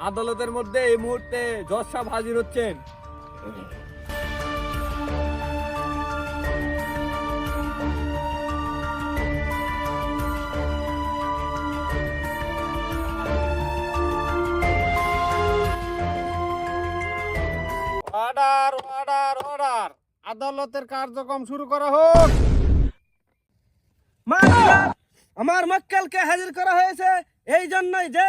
আদালতের মধ্যে এই মুহূর্তে জজ সাহেব হাজির হচ্ছেন। অর্ডার অর্ডার অর্ডার, আদালতের কার্যক্রম শুরু করা হোক। আমার মক্কেলকে হাজির করা হয়েছে এই জন্যই যে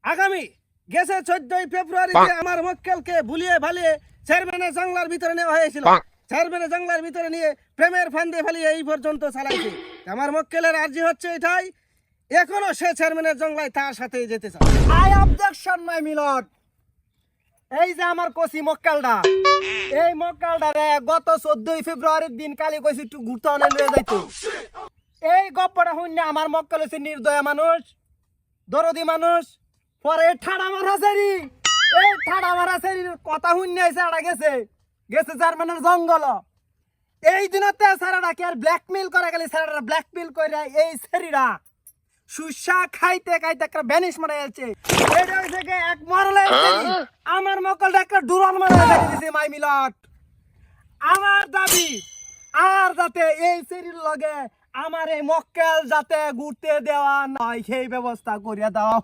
আগামী গেছে 14 ফেব্রুয়ারিতে আমার মক্কেলকে ভুলিয়ে ভালিয়ে চেয়ারম্যানের জঙ্গলার ভিতরে নেওয়া হয়েছিল। চেয়ারম্যানের জঙ্গলার ভিতরে নিয়ে প্রেমের ফান্দে ফালিয়ে এই পর্যন্ত চালাইছে। আমার মক্কেলের আর্জি হচ্ছে এটাই, এখনো সে চেয়ারম্যানের জঙ্গলায় তার সাথেই যেতে চায়। I objection my মিলট। এই যে আমার কসি মক্কেলটা, এই মক্কেলটারে গত 14 ফেব্রুয়ারির দিন কালি কইছি একটু ঘুরতে অনেক লয়ে যাইতো। এই গপ্পটা শুনলে আমার মক্কেল হচ্ছে নির্দয়া মানুষ, দরদি মানুষ। পরে ঠাড়া মারা সেরি, এই ঠাড়া মারা সেরির কথা শুনলে এসে আড়া গেছে চেয়ারম্যানের জঙ্গল। এই দিনতে স্যারেরা কি আর ব্ল্যাকমেইল করে গেলে স্যারেরা ব্ল্যাকমেইল করে এই সেরিরা সুসা খাইতে খাইতে একটা ব্যানিশ মারা যাচ্ছে। এটা থেকে এক মরলে আমার মক্কেলটা একটা ডুরন মারা দিয়েছে। মাই মিলট, আমার দাবি আর যাতে এই সেরির লগে আমার এই মক্কেল যাতে ঘুরতে দেওয়া নয় সেই ব্যবস্থা করিয়া দাও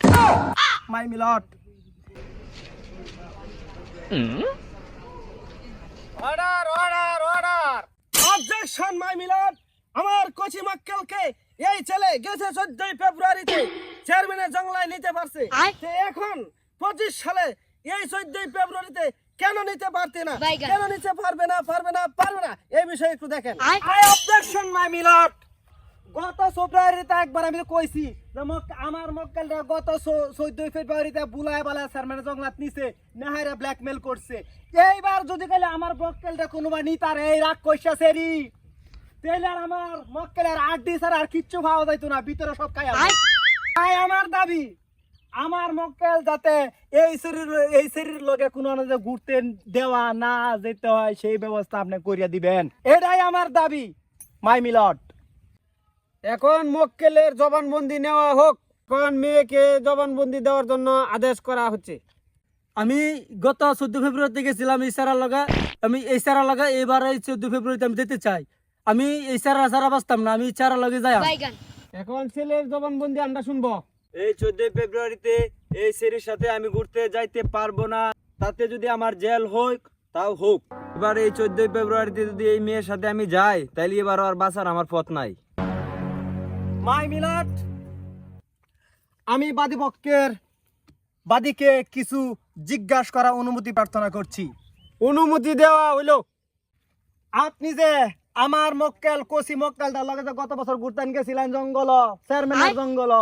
my lord. Order order order, objection my lord. আমার কচি মক্কেলকে এই ছেলে গেছে 14 ফেব্রুয়ারিতে চেয়ারম্যানের জঙ্গলায় নিতে পারছে, এখন 25 সালে এই 14 ফেব্রুয়ারিতে কেন নিতে পারতে না, কেন নিতে পারবে না এই বিষয়ে একটু দেখেন। I objection my মিলট। গত ফেব্রুয়ারিতে একবার আমি কইছি যে আমার মক্কেলরা গত 14 ফেব্রুয়ারিতে বুলায় বালা চেয়ারম্যানের জঙ্গলাত নিছে, নেহারে ব্ল্যাকমেল করছে। এইবার যদি কইলে আমার মক্কেলটা কোনোবা নিতার এই রাগ কইছা সেরি, তাহলে আর আমার মক্কেলের আড্ডি ছাড়া আর কিচ্ছু খাওয়া যাইতো না, ভিতরে সব খাই। তাই আমার দাবি আমার মক্কেল যাতে এই শরীর লগে কোনো ঘুরতে দেওয়া না যেতে হয় সেই ব্যবস্থা আপনি করিয়া দিবেন, এটাই আমার দাবি মাই মিলট। এখন মক্কেলের জবানবন্দি নেওয়া হোক। এখন মেয়েকে জবানবন্দি দেওয়ার জন্য আদেশ করা হচ্ছে। আমি গত 14 ফেব্রুয়ারিতে গেছিলাম এই সারা লাগা, আমি এই সারা লাগা এবার এই 14 ফেব্রুয়ারিতে আমি যেতে চাই। আমি এই সারা বাঁচতাম না, আমি সারা লগে যাই। এখন ছেলের জবানবন্দি আমরা শুনবো। এই 14 ফেব্রুয়ারিতে এই সেরির সাথে আমি ঘুরতে যাইতে পারবো না, তাতে যদি আমার জেল হোক তাও হোক। এবার এই 14 ফেব্রুয়ারিতে যদি এই মেয়ের সাথে আমি যাই তাইলে এবার আর বাঁচার আমার পথ নাই। মাই মিলট, আমি বাদীকে কিছু জিজ্ঞাসা করা অনুমতি প্রার্থনা করছি। অনুমতি দেওয়া হইল। আপনি যে আমার মক্কেল কসি মক্কেলটার লগে যে গত বছর ঘুরতেন গেছিলেন জঙ্গল, চেয়ারম্যানের জঙ্গল,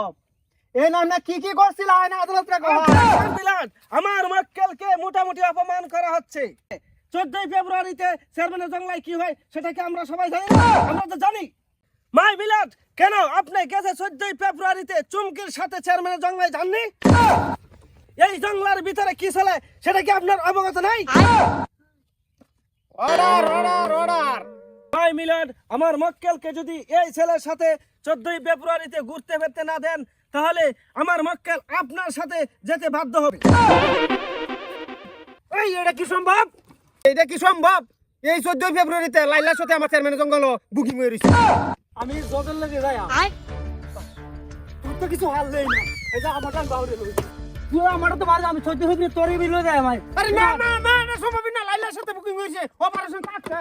এই নামে কি কি করছিলেন আদালতে? আমার মক্কেলকে মোটামুটি অপমান করা হচ্ছে। 14 ফেব্রুয়ারিতে চেয়ারম্যানের জঙ্গলায় কি হয় সেটা কি আমরা সবাই জানি? আমরা তো জানি। মাই মিলট, কেন আপনি গেছে 14 ফেব্রুয়ারিতে চুমকির সাথে চেয়ারম্যানের জঙ্গলায় যাননি? এই জঙ্গলার ভিতরে কি চলে সেটা কি আপনার অবগত নাই? Order order order. My lord, আমার মক্কেলকে যদি এই ছেলের সাথে 14 ফেব্রুয়ারিতে ঘুরতে ফিরতে না দেন তাহলে আমার মক্কেল আপনার সাথে যেতে বাধ্য হবে। এই এটা কি সম্ভব? এটা কি সম্ভব? এই 14 ফেব্রুয়ারিতে লাইলার সাথে আমার চেয়ারম্যানের জঙ্গল বুকিং হয়ে রয়েছে। আমি জগের লেগে যাই, তুই তো কিছু হাল নেই না। এই যে আমার বাউরে তুই আমার তো বাড়ি, আমি 14 ফেব্রুয়ারি তোরই বিলো যায় আমার। আরে না না না, সম্ভব না, লাইলার সাথে বুকিং হয়েছে, অপারেশন কাটছে।